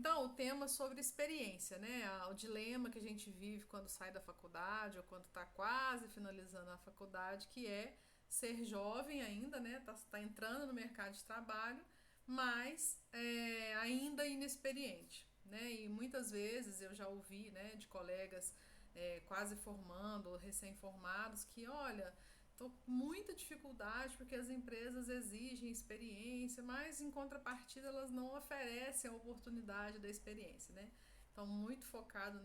Então, o tema sobre experiência, né? O dilema que a gente vive quando sai da faculdade ou quando está quase finalizando a faculdade, que é ser jovem ainda, né? Tá entrando no mercado de trabalho, mas ainda inexperiente, né? E muitas vezes eu já ouvi, né, de colegas quase formando ou recém-formados que, olha, estou com muita dificuldade porque as empresas exigem experiência, mas em contrapartida elas não oferecem a oportunidade da experiência, né? Então, muito focado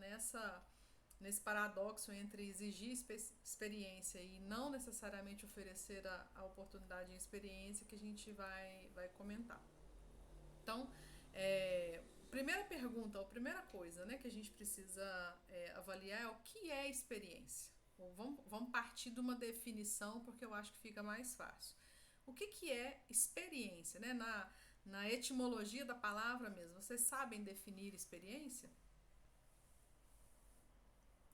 nesse paradoxo entre exigir experiência e não necessariamente oferecer a oportunidade de experiência que a gente vai comentar. Então, primeira pergunta, ou primeira coisa, né, que a gente precisa avaliar é o que é experiência. Vamos partir de uma definição, porque eu acho que fica mais fácil. O que é experiência, né? Na etimologia da palavra mesmo. Vocês sabem definir experiência?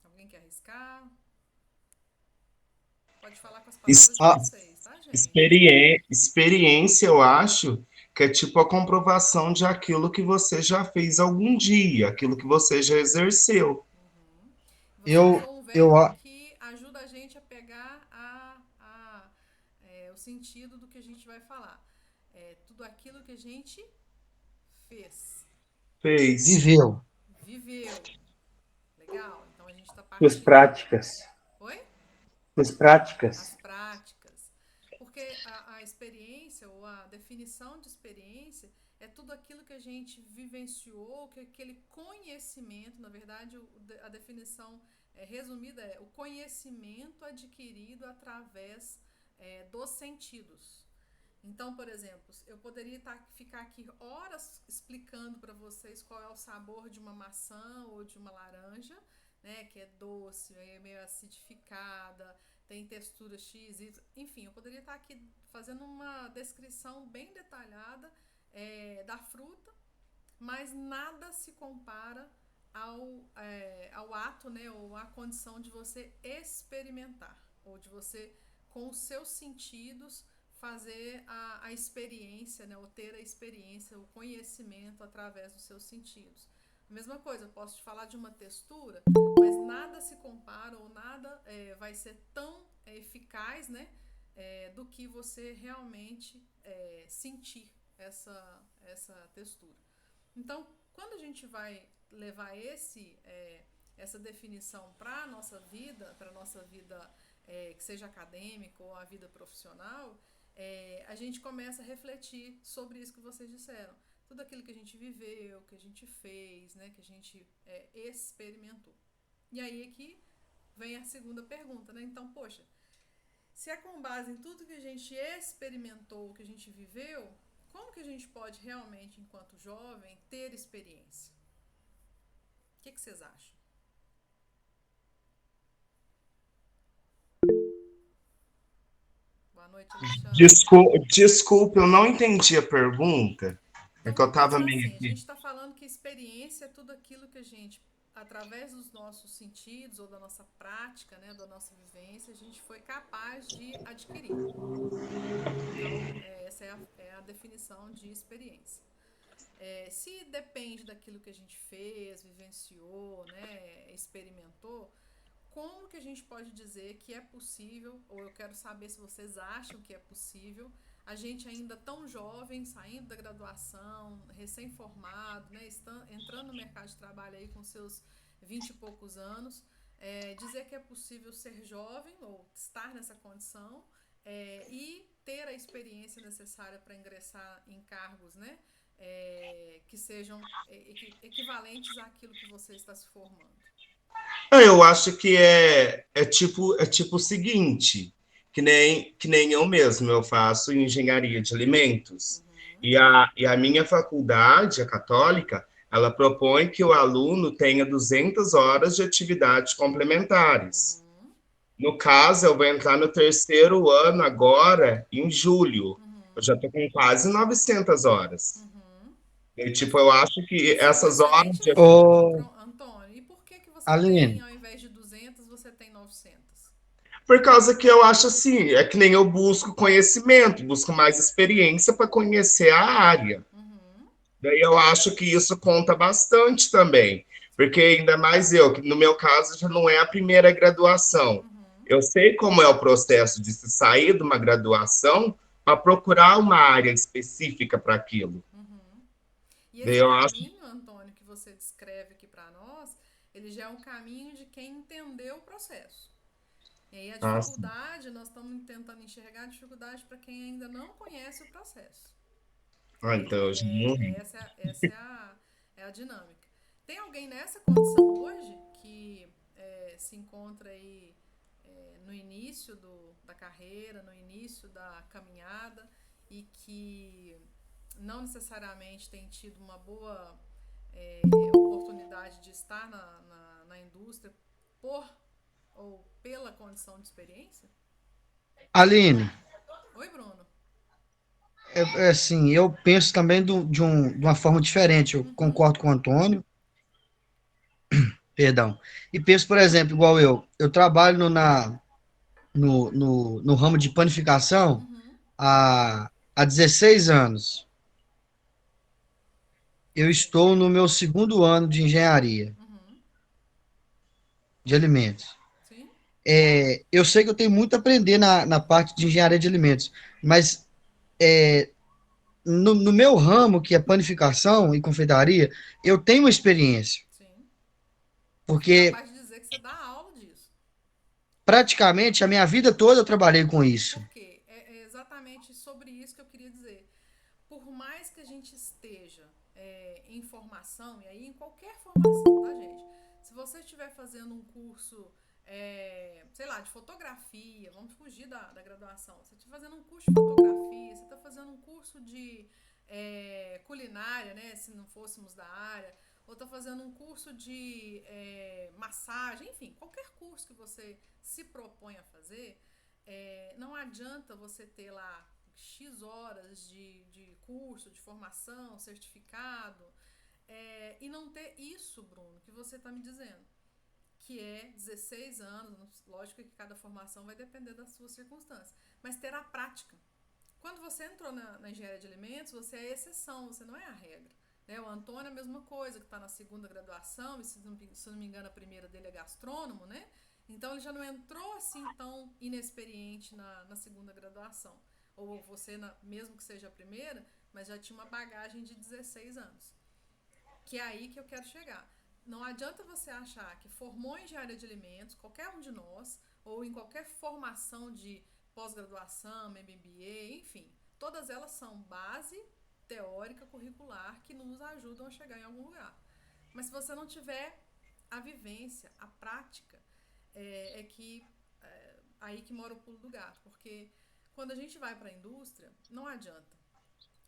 Alguém quer arriscar? Pode falar com as Es- palavras de a vocês, tá, gente? Experiência, eu acho que é tipo a comprovação de aquilo que você já fez algum dia, aquilo que você já exerceu. Uhum. Você Eu, usou um eu, verbo a- que ajuda a gente a pegar o sentido do que a gente vai falar. Tudo aquilo que a gente fez, Fez. Viveu viveu. Legal? Então a gente está suas partindo. práticas, Oi? suas práticas. As práticas. Porque a experiência ou a definição de experiência é tudo aquilo que a gente vivenciou, que aquele conhecimento, na verdade, a definição resumida é o conhecimento adquirido através dos sentidos. Então, por exemplo, eu poderia ficar aqui horas explicando para vocês qual é o sabor de uma maçã ou de uma laranja, né? Que é doce, é meio acidificada, tem textura X, Y. Enfim, eu poderia estar aqui fazendo uma descrição bem detalhada da fruta, mas nada se compara ao ato, né? Ou à condição de você experimentar, ou de você, com os seus sentidos, fazer a experiência, né? Ou ter a experiência, o conhecimento através dos seus sentidos. A mesma coisa, eu posso te falar de uma textura, mas nada se compara ou nada vai ser tão eficaz, né? Do que você realmente sentir essa textura. Então, quando a gente vai levar essa definição para a nossa vida, que seja acadêmica ou a vida profissional, a gente começa a refletir sobre isso que vocês disseram. Tudo aquilo que a gente viveu, que a gente fez, né, que a gente experimentou. E aí é que vem a segunda pergunta, né? Então, poxa, se é com base em tudo que a gente experimentou, que a gente viveu, como que a gente pode realmente, enquanto jovem, ter experiência? O que vocês acham? Boa noite, Alexandre. Desculpa, eu não entendi a pergunta. É Então que eu vamos tava pensar meio assim, a aqui. gente está falando que experiência é tudo aquilo que a gente, através dos nossos sentidos ou da nossa prática, né, da nossa vivência, a gente foi capaz de adquirir. Então, essa é a definição de experiência. Se depende daquilo que a gente fez, vivenciou, né, experimentou, como que a gente pode dizer que é possível, ou eu quero saber se vocês acham que é possível, a gente ainda tão jovem, saindo da graduação, recém-formado, né, entrando no mercado de trabalho aí com seus 20 e poucos anos, dizer que é possível ser jovem ou estar nessa condição e ter a experiência necessária para ingressar em cargos, né, que sejam equivalentes àquilo que você está se formando. Eu acho que é tipo o seguinte, que nem eu mesmo, eu faço engenharia de alimentos. Uhum, E a minha faculdade, a católica, ela propõe que o aluno tenha 200 horas de atividades complementares. uhum, No caso, eu vou entrar no terceiro ano agora, em julho. Eu já uhum. estou com quase 900 horas. Uhum. E, tipo, eu acho que Isso é um essas horas excelente de exemplo, Ô, Antônio. E por que você tem, Aline, ao invés de 200, você tem 900? Por causa que eu acho assim, é que nem eu busco conhecimento, busco mais experiência para conhecer a área. Uhum. Daí eu acho que isso conta bastante também, porque ainda mais eu, que no meu caso já não é a primeira graduação. Uhum, Eu sei como é o processo de se sair de uma graduação para procurar uma área específica para aquilo. uhum. E Daí esse eu acho, caminho, Antônio, que você descreve aqui para nós, ele já é um caminho de quem entendeu o processo. E aí a assim, dificuldade, nós estamos tentando enxergar a dificuldade para quem ainda não conhece o processo. então eu já morri. Essa é a dinâmica. Tem alguém nessa condição hoje que se encontra aí no início da carreira, no início da caminhada e que não necessariamente tem tido uma boa oportunidade de estar na indústria por ou pela condição de experiência? Aline, Oi, Bruno. é assim, eu penso também de uma forma diferente. Eu Uhum, concordo com o Antônio, perdão. E penso, por exemplo, igual eu trabalho no ramo de panificação uhum, há 16 anos. Eu sim, estou no meu segundo ano de engenharia uhum, de alimentos. sim, Eu sei que eu tenho muito a aprender na parte de engenharia de alimentos, mas no meu ramo, que é panificação e confeitaria, eu tenho uma experiência, sim. Você é porque capaz de dizer que você dá aula disso. praticamente a minha vida toda eu trabalhei com isso. Por quê? É exatamente sobre isso que eu queria dizer. Por mais que a gente esteja em formação, e aí em qualquer formação, tá, gente? Se você estiver fazendo um curso, sei lá, de fotografia, vamos fugir da graduação. Você estiver fazendo um curso de fotografia, você está fazendo um curso de culinária, né? Se não fôssemos da área, ou está fazendo um curso de massagem, enfim, qualquer curso que você se propõe a fazer, não adianta você ter lá X horas de curso, de formação, certificado, e não ter isso, Bruno, que você está me dizendo, que é 16 anos, lógico que cada formação vai depender da sua circunstância, mas ter a prática. Quando você entrou na engenharia de alimentos, você é a exceção, você não é a regra. Né? O Antônio é a mesma coisa, que está na segunda graduação, e se não me engano, a primeira dele é gastrônomo, né? Então ele já não entrou assim tão inexperiente na segunda graduação. Ou você, mesmo que seja a primeira, mas já tinha uma bagagem de 16 anos. Que é aí que eu quero chegar. Não adianta você achar que formou em engenharia de alimentos, qualquer um de nós, ou em qualquer formação de pós-graduação, MBA, enfim, todas elas são base teórica curricular que nos ajudam a chegar em algum lugar. Mas se você não tiver a vivência, a prática, aí que mora o pulo do gato, porque quando a gente vai para a indústria, não adianta.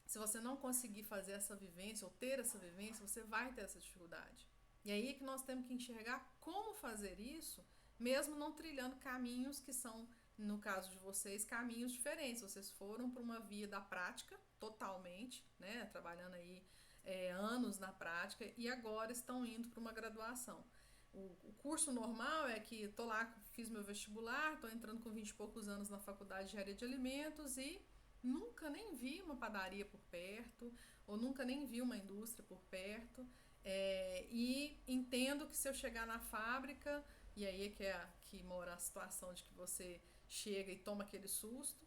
Se você não conseguir fazer essa vivência ou ter essa vivência, você vai ter essa dificuldade. E aí é que nós temos que enxergar como fazer isso, mesmo não trilhando caminhos que são, no caso de vocês, caminhos diferentes. Vocês foram para uma via da prática, totalmente, né? Trabalhando aí anos na prática, e agora estão indo para uma graduação. O curso normal é que estou lá, fiz meu vestibular, estou entrando com 20 e poucos anos na faculdade de engenharia de alimentos e nunca nem vi uma padaria por perto, ou nunca nem vi uma indústria por perto. E entendo que se eu chegar na fábrica, e aí que mora a situação de que você chega e toma aquele susto,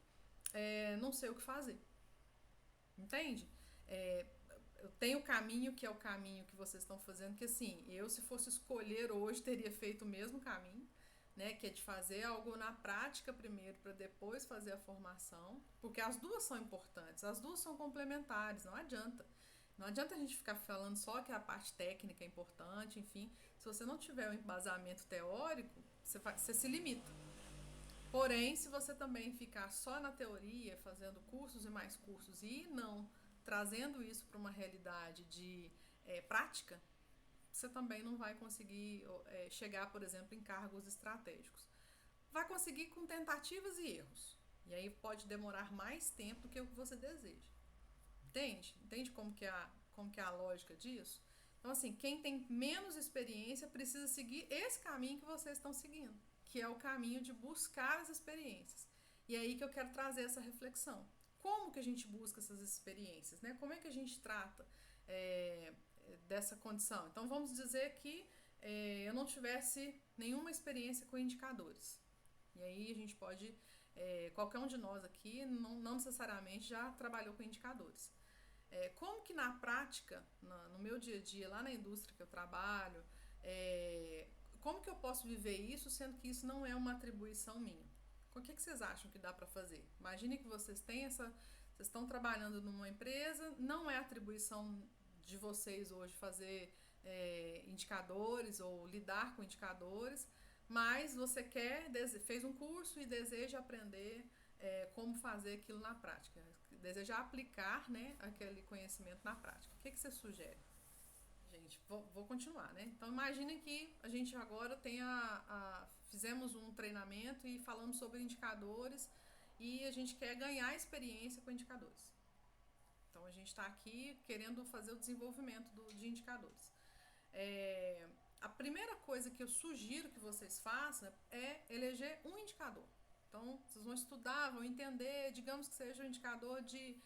não sei o que fazer. Entende? É, eu tenho o caminho que é o caminho que vocês estão fazendo, que assim, eu se fosse escolher hoje teria feito o mesmo caminho, né, que é de fazer algo na prática primeiro para depois fazer a formação, porque as duas são importantes, as duas são complementares, não adianta. Não adianta a gente ficar falando só que a parte técnica é importante, enfim, se você não tiver um embasamento teórico, você se limita. Porém, se você também ficar só na teoria, fazendo cursos e mais cursos e não trazendo isso para uma realidade de prática, você também não vai conseguir chegar, por exemplo, em cargos estratégicos. Vai conseguir com tentativas e erros. E aí pode demorar mais tempo do que o que você deseja. Entende? Entende como que é a lógica disso? Então, assim, quem tem menos experiência precisa seguir esse caminho que vocês estão seguindo, que é o caminho de buscar as experiências. E é aí que eu quero trazer essa reflexão. Como que a gente busca essas experiências, né? Como é que a gente trata dessa condição. Então, vamos dizer que eu não tivesse nenhuma experiência com indicadores. E aí a gente pode, qualquer um de nós aqui, não necessariamente já trabalhou com indicadores. Como que na prática, no meu dia a dia, lá na indústria que eu trabalho, como que eu posso viver isso, sendo que isso não é uma atribuição minha? O que vocês acham que dá para fazer? Imagine que vocês estão trabalhando numa empresa, não é atribuição de vocês hoje fazer indicadores ou lidar com indicadores, mas você fez um curso e deseja aprender como fazer aquilo na prática, deseja aplicar, né, aquele conhecimento na prática. O que você sugere? Gente, vou continuar, né? Então, imagine que a gente agora fizemos um treinamento e falamos sobre indicadores e a gente quer ganhar experiência com indicadores. Então, a gente está aqui querendo fazer o desenvolvimento de indicadores. A primeira coisa que eu sugiro que vocês façam é eleger um indicador. Então, vocês vão estudar, vão entender, digamos que seja um indicador de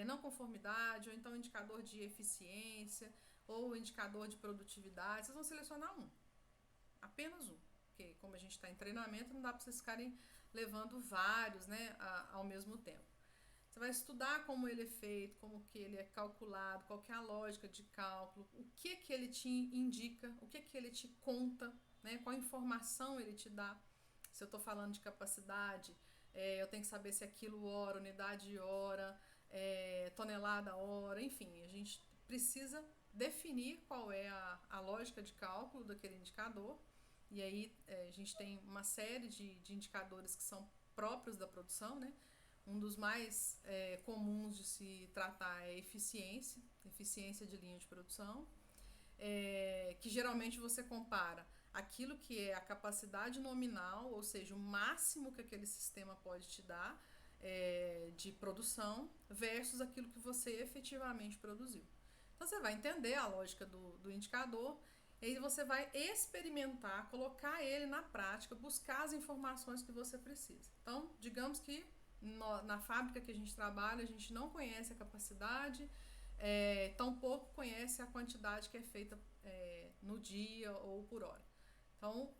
não conformidade, ou então um indicador de eficiência, ou um indicador de produtividade. Vocês vão selecionar um, apenas um, porque como a gente está em treinamento, não dá para vocês ficarem levando vários, né, ao mesmo tempo. Você vai estudar como ele é feito, como que ele é calculado, qual que é a lógica de cálculo, o que ele te indica, o que ele te conta, né, qual informação ele te dá. Se eu estou falando de capacidade, eu tenho que saber se é quilo-hora, unidade hora, tonelada hora, enfim, a gente precisa definir qual é a lógica de cálculo daquele indicador. E aí a gente tem uma série de indicadores que são próprios da produção, né? Um dos mais comuns de se tratar é eficiência de linha de produção, que geralmente você compara aquilo que é a capacidade nominal, ou seja, o máximo que aquele sistema pode te dar de produção, versus aquilo que você efetivamente produziu. Então você vai entender a lógica do indicador, e aí você vai experimentar, colocar ele na prática, buscar as informações que você precisa. Então, digamos que na fábrica que a gente trabalha, a gente não conhece a capacidade, tampouco conhece a quantidade que é feita no dia ou por hora. Então,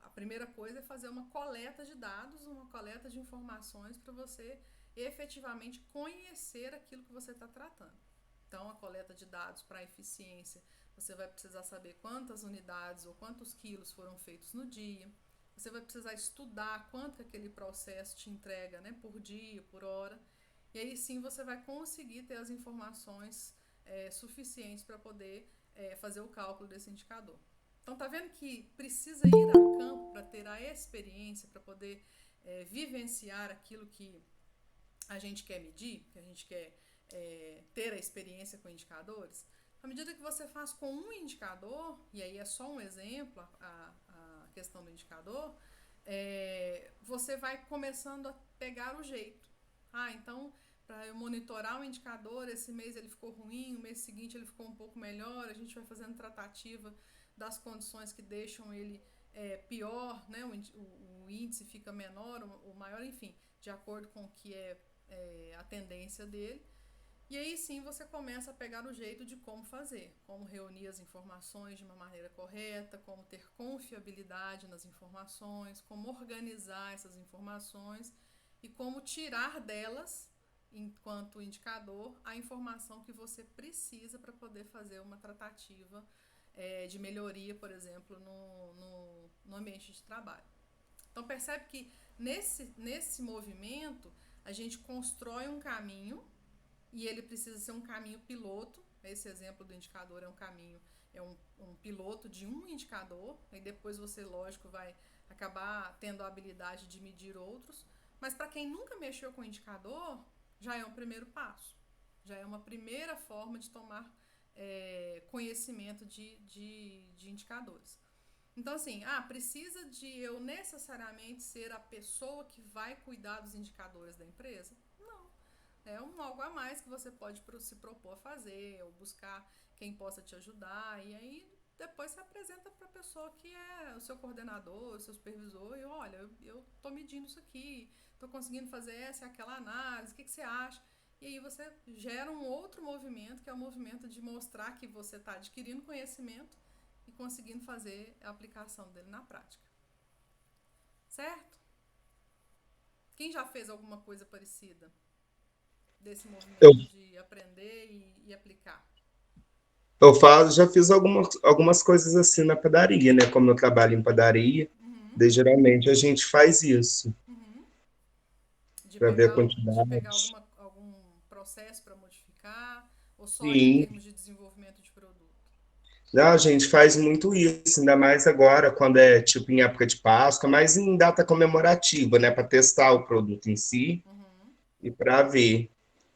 a primeira coisa é fazer uma coleta de dados, uma coleta de informações para você efetivamente conhecer aquilo que você está tratando. Então, a coleta de dados para eficiência, você vai precisar saber quantas unidades ou quantos quilos foram feitos no dia. Você vai precisar estudar quanto que aquele processo te entrega, né, por dia, por hora. E aí sim você vai conseguir ter as informações suficientes para poder fazer o cálculo desse indicador. Então, tá vendo que precisa ir a campo para ter a experiência, para poder vivenciar aquilo que a gente quer medir, que a gente quer ter a experiência com indicadores? À medida que você faz com um indicador, e aí é só um exemplo, a questão do indicador, você vai começando a pegar o jeito. Então, para eu monitorar o indicador, esse mês ele ficou ruim, o mês seguinte ele ficou um pouco melhor, a gente vai fazendo tratativa das condições que deixam ele pior, né? O índice fica menor ou maior, enfim, de acordo com o que é a tendência dele. E aí sim você começa a pegar o jeito de como fazer, como reunir as informações de uma maneira correta, como ter confiabilidade nas informações, como organizar essas informações e como tirar delas, enquanto indicador, a informação que você precisa para poder fazer uma tratativa de melhoria, por exemplo, no ambiente de trabalho. Então percebe que nesse movimento a gente constrói um caminho, e ele precisa ser um caminho piloto. Esse exemplo do indicador é um caminho, um piloto de um indicador, e depois você, lógico, vai acabar tendo a habilidade de medir outros, mas para quem nunca mexeu com indicador, já é um primeiro passo, já é uma primeira forma de tomar conhecimento de indicadores. Então, assim, precisa de eu necessariamente ser a pessoa que vai cuidar dos indicadores da empresa? Não. É algo a mais que você pode se propor a fazer, ou buscar quem possa te ajudar, e aí depois você apresenta para a pessoa que é o seu coordenador, o seu supervisor, e olha, eu estou medindo isso aqui, estou conseguindo fazer essa e aquela análise, o que você acha? e aí você gera um outro movimento, que é o movimento de mostrar que você está adquirindo conhecimento e conseguindo fazer a aplicação dele na prática. Certo? Quem já fez alguma coisa parecida desse Eu, movimento de aprender e aplicar? já fiz algumas coisas assim na padaria, né? Como eu trabalho em padaria, Uhum, daí geralmente a gente faz isso, uhum. para ver a De pegar quantidade. algum processo para modificar, ou só em Sim, termos de desenvolvimento de produto? a gente faz muito isso, ainda mais agora, quando é tipo em época de Páscoa, mas em data comemorativa, né? Para testar o produto em si Uhum, e para ver.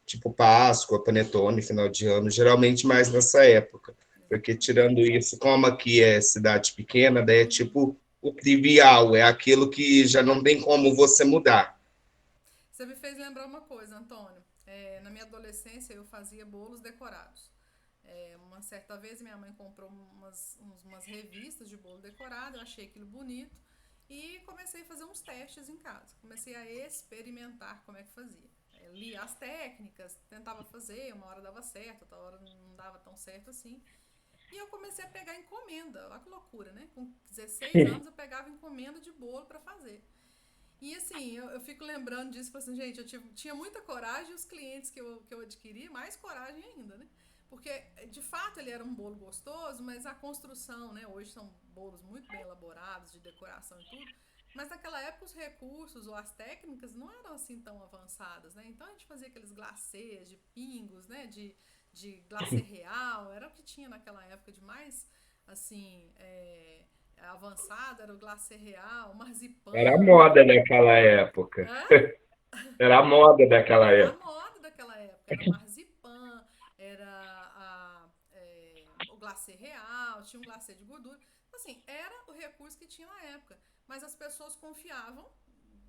Tipo Páscoa, Panetone, final de ano, geralmente mais nessa época. Porque exatamente. tirando isso, como aqui é cidade pequena, daí é Uhum. tipo o trivial, é aquilo que já não tem como você mudar. Você me fez lembrar uma coisa, Antônio. Na minha adolescência eu fazia bolos decorados. Uma certa vez minha mãe comprou umas revistas de bolo decorado, eu achei aquilo bonito e comecei a fazer uns testes em casa. Comecei a experimentar como é que fazia. Li as técnicas, tentava fazer, uma hora dava certo, outra hora não dava tão certo assim. E eu comecei a pegar encomenda, olha que loucura, né? Com 16 anos eu pegava encomenda de bolo para fazer. E assim, eu fico lembrando disso, assim, gente, tinha muita coragem e os clientes que eu adquiri, mais coragem ainda, né? Porque, de fato, ele era um bolo gostoso, mas a construção, né? Hoje são bolos muito bem elaborados, de decoração e tudo, mas naquela época os recursos ou as técnicas não eram assim tão avançadas, né? Então a gente fazia aqueles glacês de pingos, né? De glacê real, era o que tinha naquela época de mais, assim, avançado, era o glacê real, o Era a marzipan, né? moda daquela época. Hã? Era a moda daquela Era a época. moda daquela época. Era marzipan, era o glacê real, tinha um glacê de gordura. Então, assim, era o recurso que tinha na época. Mas as pessoas confiavam.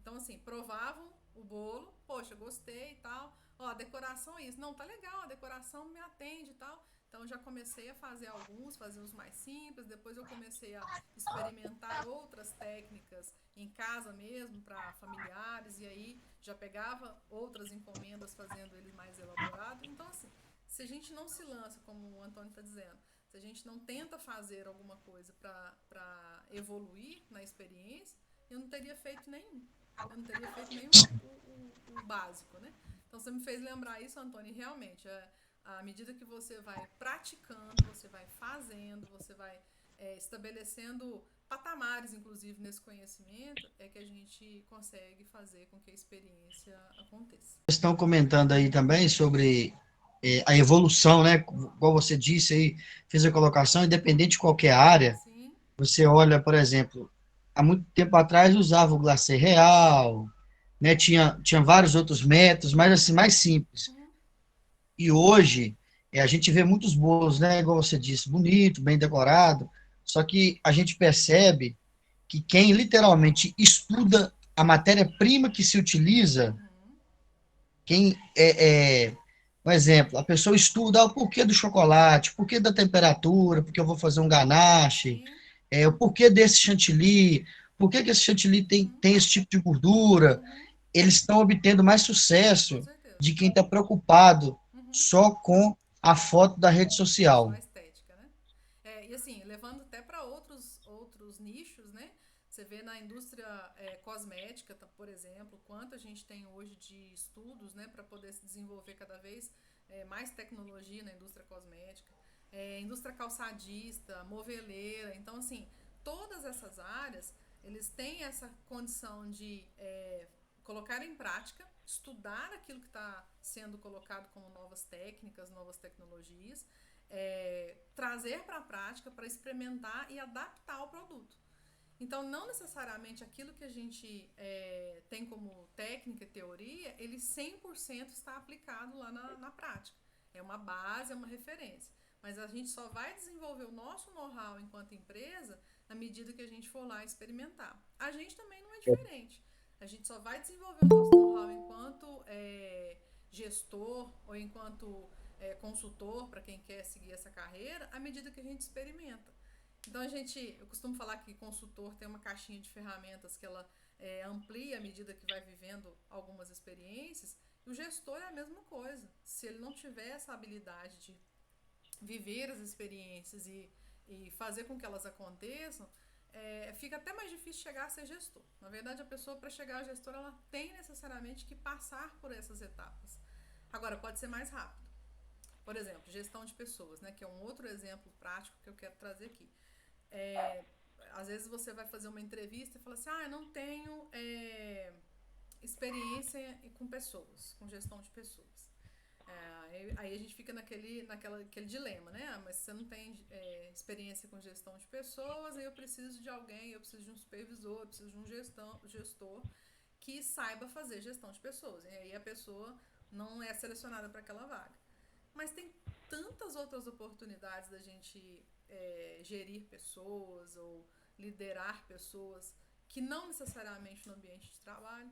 Então, assim, provavam o bolo. Poxa, gostei e tal. Ó, a decoração é isso. Não, tá legal, a decoração me atende e tal. Então, eu já comecei a fazer alguns, fazer os mais simples. Depois, eu comecei a experimentar outras técnicas em casa mesmo, para familiares. E aí, já pegava outras encomendas fazendo ele mais elaborado. Então, assim, se a gente não se lança, como o Antônio está dizendo, se a gente não tenta fazer alguma coisa para evoluir na experiência, eu não teria feito nenhum. Eu não teria feito nem o básico, né? Então, você me fez lembrar isso, Antônio, e realmente, à medida que você vai praticando, você vai fazendo, você vai estabelecendo patamares, inclusive, nesse conhecimento, é que a gente consegue fazer com que a experiência aconteça. Estão comentando aí também sobre a evolução, né? Como você disse aí, fez a colocação, independente de qualquer área, Sim. você olha, por exemplo, há muito tempo atrás usava o glacê real, né? Tinha vários outros métodos, mas assim, mais simples. Uhum. E hoje, a gente vê muitos bolos, né? Igual você disse, bonito, bem decorado, só que a gente percebe que quem literalmente estuda a matéria-prima que se utiliza, Uhum. quem um exemplo, a pessoa estuda o porquê do chocolate, o porquê da temperatura, porque eu vou fazer um ganache, Sim. o porquê desse chantilly, por que esse chantilly Uhum. tem esse tipo de gordura, Uhum. eles estão obtendo mais Com sucesso certeza. de quem está preocupado Uhum. só com a foto da rede Só a social. estética, né? E assim, levando até para outros nichos, né? Você vê na indústria cosmética, por exemplo, quanto a gente tem hoje de estudos, né, para poder se desenvolver cada vez mais tecnologia na indústria cosmética, indústria calçadista, moveleira. Então, assim, todas essas áreas, eles têm essa condição de colocar em prática, estudar aquilo que está sendo colocado como novas técnicas, novas tecnologias, trazer para a prática para experimentar e adaptar o produto. Então, não necessariamente aquilo que a gente tem como técnica e teoria, ele 100% está aplicado lá na prática. É uma base, é uma referência. Mas a gente só vai desenvolver o nosso know-how enquanto empresa na medida que a gente for lá experimentar. A gente também não é diferente. A gente só vai desenvolver o nosso know-how enquanto gestor ou enquanto consultor para quem quer seguir essa carreira à medida que a gente experimenta. Então eu costumo falar que consultor tem uma caixinha de ferramentas que ela amplia à medida que vai vivendo algumas experiências, O gestor é a mesma coisa. Se ele não tiver essa habilidade de viver as experiências e fazer com que elas aconteçam, fica até mais difícil chegar a ser gestor. Na verdade, a pessoa, para chegar a gestor, ela tem necessariamente que passar por essas etapas. Agora, pode ser mais rápido. Por exemplo, gestão de pessoas, né, que é um outro exemplo prático que eu quero trazer aqui. Às vezes você vai fazer uma entrevista e fala assim, eu não tenho experiência com pessoas, com gestão de pessoas. Aí a gente fica naquele dilema, né? Mas você não tem experiência com gestão de pessoas, aí eu preciso de alguém, eu preciso de um supervisor, eu preciso de um gestor que saiba fazer gestão de pessoas. E aí a pessoa não é selecionada para aquela vaga. Mas tem tantas outras oportunidades da gente gerir pessoas ou liderar pessoas que não necessariamente no ambiente de trabalho.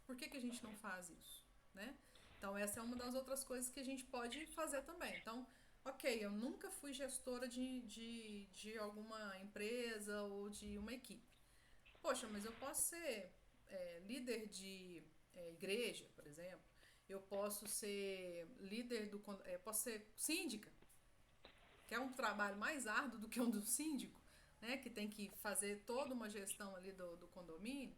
Por que a gente não faz isso, né? Então, essa é uma das outras coisas que a gente pode fazer também. Então, ok, eu nunca fui gestora de alguma empresa ou de uma equipe. Poxa, mas eu posso ser líder de igreja, por exemplo. Eu posso ser líder posso ser síndica, que é um trabalho mais árduo do que um do síndico, né? Que tem que fazer toda uma gestão ali do condomínio.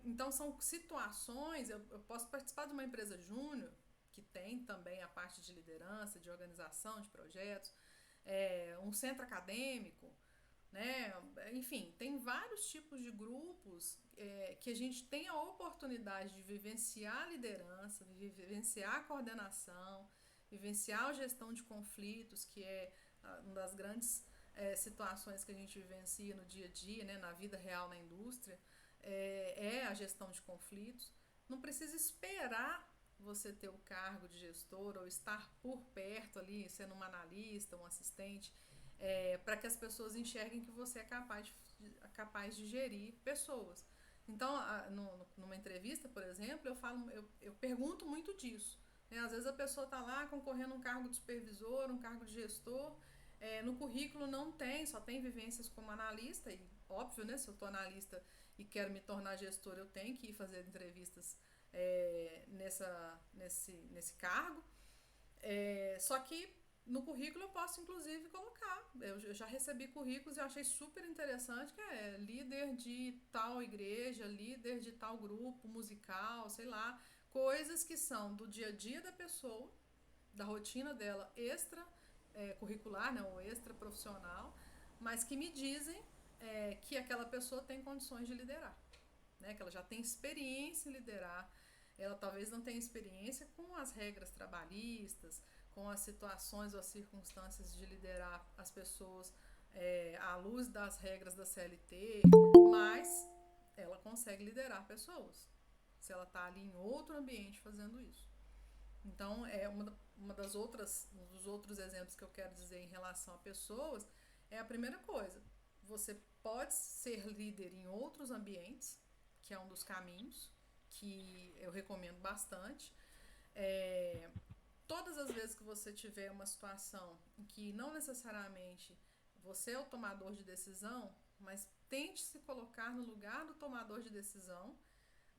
Então são situações, eu posso participar de uma empresa júnior, que tem também a parte de liderança, de organização de projetos, um centro acadêmico, né? Enfim, tem vários tipos de grupos que a gente tem a oportunidade de vivenciar a liderança, de vivenciar a coordenação, vivenciar a gestão de conflitos, que é uma das grandes situações que a gente vivencia no dia a dia, né? Na vida real na indústria. A gestão de conflitos. Não precisa esperar você ter o cargo de gestor ou estar por perto ali, sendo um analista, um assistente, para que as pessoas enxerguem que você é capaz de gerir pessoas. Então, numa entrevista, por exemplo, eu pergunto muito disso. Né? Às vezes a pessoa está lá concorrendo a um cargo de supervisor, um cargo de gestor, no currículo não tem, só tem vivências como analista, e óbvio, né, se eu estou analista e quero me tornar gestor, eu tenho que ir fazer entrevistas nesse cargo. Só que no currículo eu posso inclusive colocar, eu já recebi currículos e eu achei super interessante, que é líder de tal igreja, líder de tal grupo musical, sei lá, coisas que são do dia a dia da pessoa, da rotina dela extra curricular, né, ou extra profissional, mas que me dizem que aquela pessoa tem condições de liderar, né, que ela já tem experiência em liderar, ela talvez não tenha experiência com as regras trabalhistas, com as situações ou as circunstâncias de liderar as pessoas à luz das regras da CLT, mas ela consegue liderar pessoas, se ela está ali em outro ambiente fazendo isso. Então, um dos outros exemplos que eu quero dizer em relação a pessoas é a primeira coisa. Você pode ser líder em outros ambientes, que é um dos caminhos que eu recomendo bastante. Todas as vezes que você tiver uma situação em que não necessariamente você é o tomador de decisão, mas tente se colocar no lugar do tomador de decisão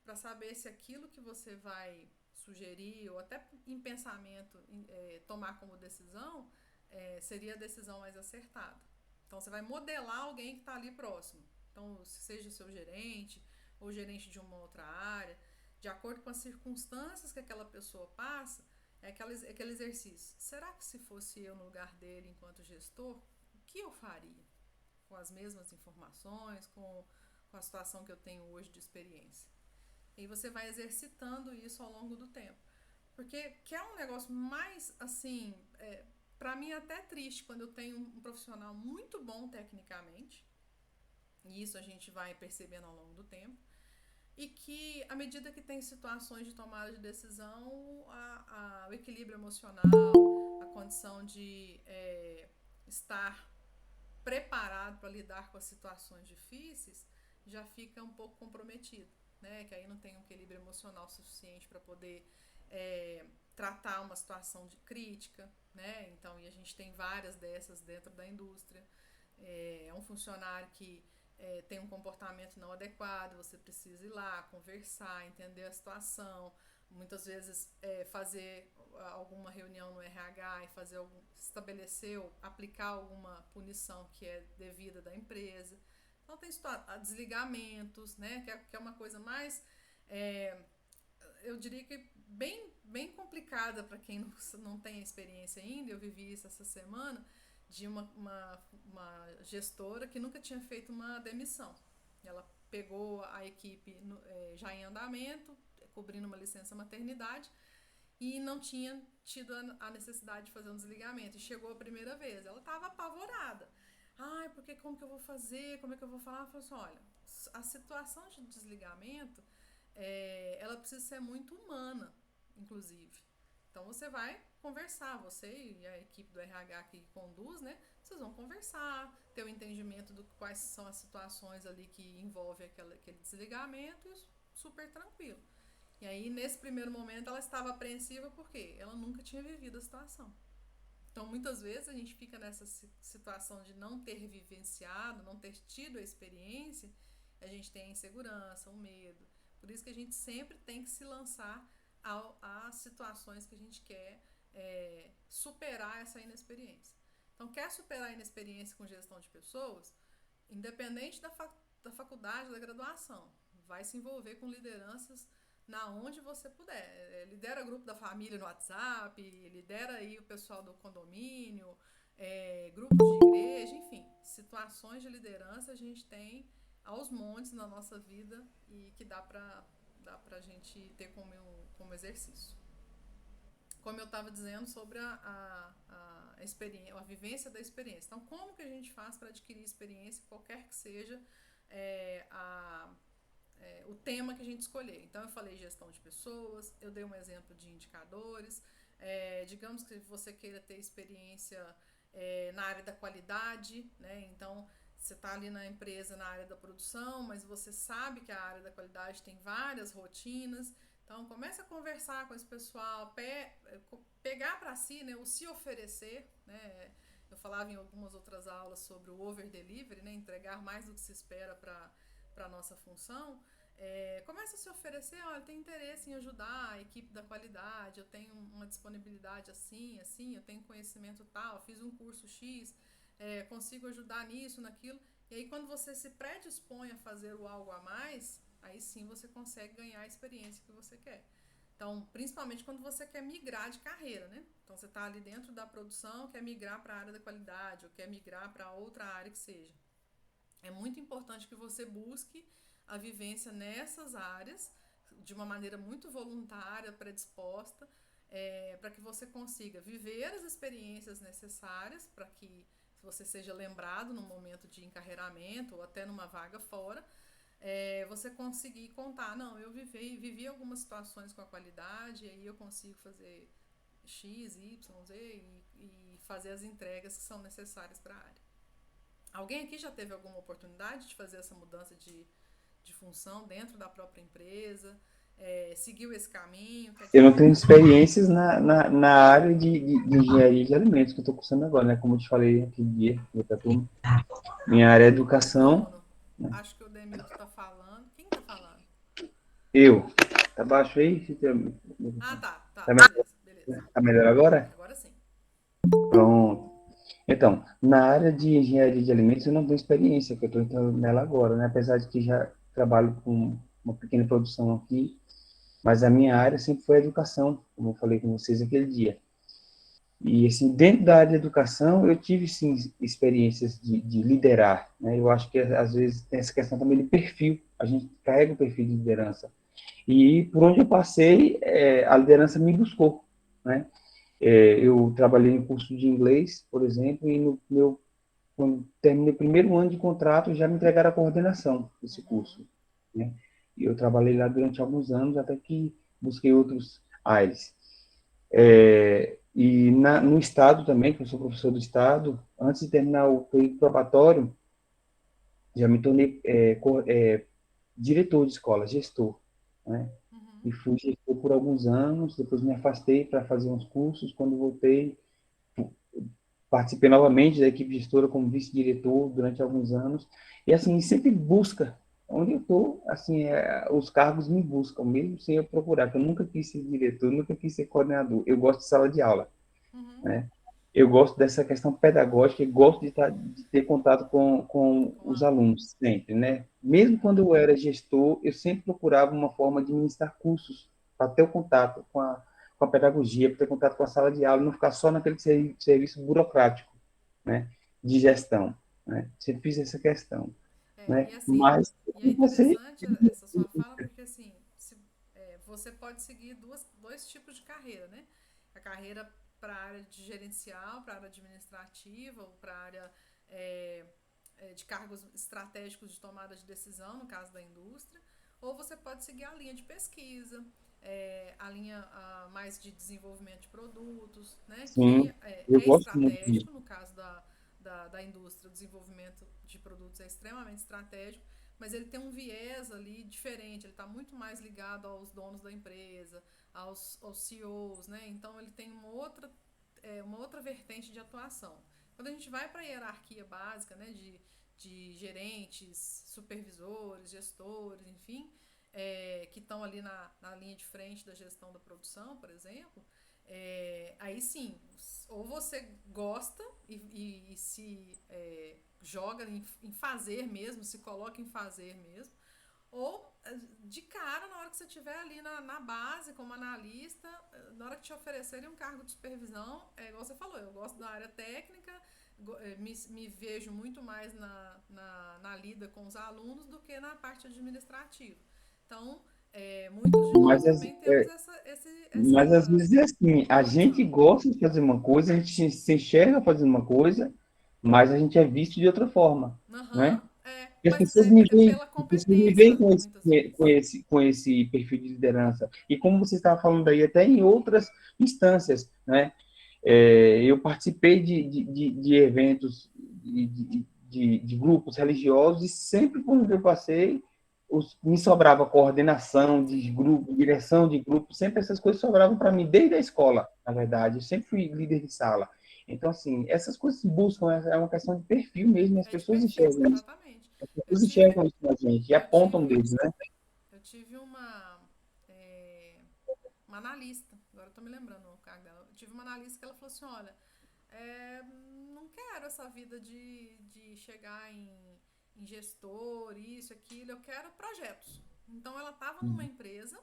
para saber se aquilo que você vai sugerir ou até em pensamento tomar como decisão seria a decisão mais acertada. Então você vai modelar alguém que está ali próximo. Então, seja o seu gerente ou gerente de uma outra área, de acordo com as circunstâncias que aquela pessoa passa, aquele exercício. Será que se fosse eu no lugar dele enquanto gestor, o que eu faria? Com as mesmas informações, com a situação que eu tenho hoje de experiência. E você vai exercitando isso ao longo do tempo. Porque que é um negócio mais, assim, para mim até triste quando eu tenho um profissional muito bom tecnicamente, e isso a gente vai percebendo ao longo do tempo, e que, à medida que tem situações de tomada de decisão, o equilíbrio emocional, a condição de estar preparado para lidar com as situações difíceis, já fica um pouco comprometido, né? Que aí não tem um equilíbrio emocional suficiente para poder tratar uma situação de crítica, né? Então, e a gente tem várias dessas dentro da indústria. É um funcionário que tem um comportamento não adequado, você precisa ir lá, conversar, entender a situação, muitas vezes fazer alguma reunião no RH e estabelecer ou aplicar alguma punição que é devida da empresa. Então tem desligamentos, né, que é uma coisa mais, eu diria que bem complicada para quem não tem experiência ainda. Eu vivi isso essa semana, de uma gestora que nunca tinha feito uma demissão. Ela pegou a equipe já em andamento, cobrindo uma licença maternidade, e não tinha tido a necessidade de fazer um desligamento. E chegou a primeira vez. Ela estava apavorada. Ai, porque como que eu vou fazer? Como é que eu vou falar? Ela falou assim, olha, a situação de desligamento, ela precisa ser muito humana, inclusive. Então você vai conversar, você e a equipe do RH que conduz, né? Vocês vão conversar, ter o entendimento de quais são as situações ali que envolvem aquele desligamento, e super tranquilo. E aí, nesse primeiro momento, ela estava apreensiva porque ela nunca tinha vivido a situação. Então, muitas vezes, a gente fica nessa situação de não ter vivenciado, não ter tido a experiência, a gente tem a insegurança, o medo. Por isso que a gente sempre tem que se lançar a situações que a gente quer superar essa inexperiência. Então, quer superar a inexperiência com gestão de pessoas, independente da faculdade, da graduação, vai se envolver com lideranças na onde você puder. Lidera grupo da família no WhatsApp, lidera aí o pessoal do condomínio, grupos de igreja, enfim, situações de liderança a gente tem aos montes na nossa vida e que dá pra gente ter como exercício. Como eu estava dizendo sobre a experiência, a vivência da experiência. Então, como que a gente faz para adquirir experiência, qualquer que seja o tema que a gente escolher? Então, eu falei gestão de pessoas, eu dei um exemplo de indicadores. Digamos que você queira ter experiência na área da qualidade, né? Então, você está ali na empresa, na área da produção, mas você sabe que a área da qualidade tem várias rotinas. Então, começa a conversar com esse pessoal, pegar para si, né, o se oferecer, né? Eu falava em algumas outras aulas sobre o over-delivery, né, entregar mais do que se espera para a nossa função. Começa a se oferecer, olha, eu tenho interesse em ajudar a equipe da qualidade, eu tenho uma disponibilidade assim, eu tenho conhecimento tal, fiz um curso X, consigo ajudar nisso, naquilo. E aí, quando você se predispõe a fazer o algo a mais, aí sim você consegue ganhar a experiência que você quer. Então, principalmente quando você quer migrar de carreira, né? Então, você está ali dentro da produção, quer migrar para a área da qualidade, ou quer migrar para outra área que seja. É muito importante que você busque a vivência nessas áreas, de uma maneira muito voluntária, predisposta, para que você consiga viver as experiências necessárias para que você seja lembrado no momento de encarreiramento ou até numa vaga fora, você conseguir contar, não, eu vivi algumas situações com a qualidade, e aí eu consigo fazer X, Y, Z e fazer as entregas que são necessárias para a área. Alguém aqui já teve alguma oportunidade de fazer essa mudança de função dentro da própria empresa? Seguiu esse caminho? Eu não tenho experiências na área de engenharia de alimentos que eu estou cursando agora, né? Como eu te falei aquele dia, outra turma. Minha área é educação. Acho que o Demilton está falando. Quem está falando? Eu. Tá baixo aí? Tá. Beleza. Tá melhor agora? Agora sim. Pronto. Então, na área de engenharia de alimentos eu não tenho experiência, que eu estou entrando nela agora, né? Apesar de que já trabalho com uma pequena produção aqui, mas a minha área sempre foi a educação, como eu falei com vocês aquele dia. E, assim, dentro da área de educação, eu tive, sim, experiências de liderar, né? Eu acho que, às vezes, tem essa questão também de perfil. A gente carrega o perfil de liderança. E, por onde eu passei, a liderança me buscou, né? Eu trabalhei em curso de inglês, por exemplo, e quando terminei o primeiro ano de contrato, já me entregaram a coordenação desse curso, né? E eu trabalhei lá durante alguns anos, até que busquei outros aires. E no Estado também, que eu sou professor do Estado, antes de terminar o período probatório, já me tornei diretor de escola, gestor, né? E fui gestor por alguns anos, depois me afastei para fazer uns cursos. Quando voltei, participei novamente da equipe gestora como vice-diretor durante alguns anos. E assim, sempre busca onde eu estou, assim, os cargos me buscam, mesmo sem eu procurar, que eu nunca quis ser diretor, nunca quis ser coordenador. Eu gosto de sala de aula, Uhum. né? Eu gosto dessa questão pedagógica e gosto de ter contato com Com os a... alunos, sempre, né? Mesmo quando eu era gestor, eu sempre procurava uma forma de ministrar cursos para ter o contato com a pedagogia, para ter contato com a sala de aula, não ficar só naquele serviço burocrático, né? De gestão, né? Sempre fiz essa questão, né? E assim, Mas e é você... interessante essa sua fala, porque assim, você pode seguir dois tipos de carreira, né? A carreira para a área de gerencial, para a área administrativa, ou para a área é, de cargos estratégicos de tomada de decisão, no caso da indústria, ou você pode seguir a linha de pesquisa, a linha mais de desenvolvimento de produtos, né? Que Sim, eu é gosto muito disso. estratégico, no caso da indústria, o desenvolvimento de produtos é extremamente estratégico, mas ele tem um viés ali diferente, ele está muito mais ligado aos donos da empresa, aos CEOs, né? Então ele tem uma outra vertente de atuação. Quando a gente vai para a hierarquia básica, né, de gerentes, supervisores, gestores, enfim, que estão ali na linha de frente da gestão da produção, por exemplo, aí sim, ou você gosta e se joga em fazer mesmo, se coloca em fazer mesmo, ou de cara, na hora que você estiver ali na base, como analista, na hora que te oferecerem um cargo de supervisão, é igual você falou, eu gosto da área técnica, me vejo muito mais na lida com os alunos do que na parte administrativa. Então, muitos de nós Mas, também temos mas às essa vezes é assim, a gente condição. gosta de fazer uma coisa, a gente se enxerga fazendo uma coisa, mas a gente é visto de outra forma, né? Aham, E mas as pela pessoas me veem competência, muitas vezes. com esse perfil de liderança. E como você estava falando aí, até em outras instâncias, né? Eu participei de eventos, de grupos religiosos, e sempre quando eu passei, me sobrava coordenação de Sim, grupo, direção de grupo, sempre essas coisas sobravam para mim, desde a escola, na verdade. Eu sempre fui líder de sala. Então, assim, essas coisas buscam, é uma questão de perfil mesmo, as é de pessoas perfil, enxergam isso. exatamente. As Eu pessoas tive, enxergam isso na gente e eu apontam tive, deles, né? eu tive uma analista, agora eu tô me lembrando o cargo dela. Eu tive uma analista que ela falou assim, olha, não quero essa vida de chegar em gestor, isso, aquilo, eu quero projetos. Então ela estava numa empresa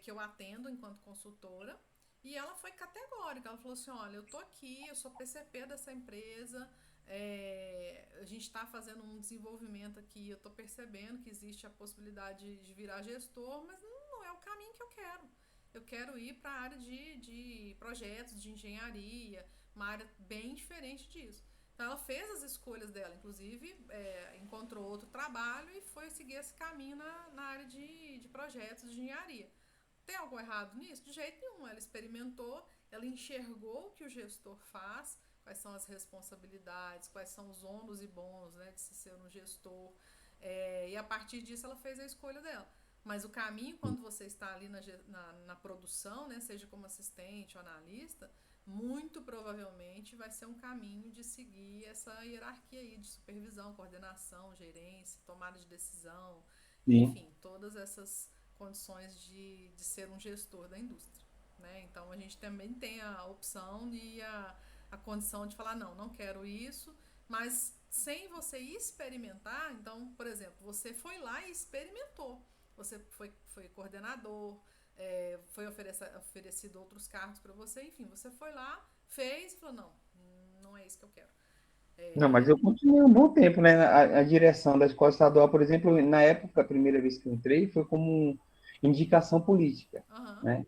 que eu atendo enquanto consultora, e ela foi categórica, ela falou assim, olha, eu tô aqui, eu sou PCP dessa empresa, a gente está fazendo um desenvolvimento aqui, eu estou percebendo que existe a possibilidade de virar gestor, mas não é o caminho que eu quero. Eu quero ir para a área de projetos, de engenharia, uma área bem diferente disso. Então ela fez as escolhas dela, inclusive encontrou outro trabalho e foi seguir esse caminho na área de projetos de engenharia. Tem algo errado nisso? De jeito nenhum. Ela experimentou, ela enxergou o que o gestor faz, quais são as responsabilidades, quais são os ônus e bônus, né, de se ser um gestor. E a partir disso ela fez a escolha dela. Mas o caminho, quando você está ali na produção, né, seja como assistente ou analista, muito provavelmente vai ser um caminho de seguir essa hierarquia aí de supervisão, coordenação, gerência, tomada de decisão, Sim. enfim, todas essas condições de ser um gestor da indústria. Né? Então a gente também tem a opção e a condição de falar, não quero isso, mas sem você experimentar, então, por exemplo, você foi lá e experimentou. Você foi coordenador, foi oferecido outros cargos para você, enfim, você foi lá, fez e falou, não é isso que eu quero. Não, mas eu continuei um bom tempo, né? A direção da escola estadual, por exemplo, na época, a primeira vez que eu entrei, foi como indicação política, Uhum, né?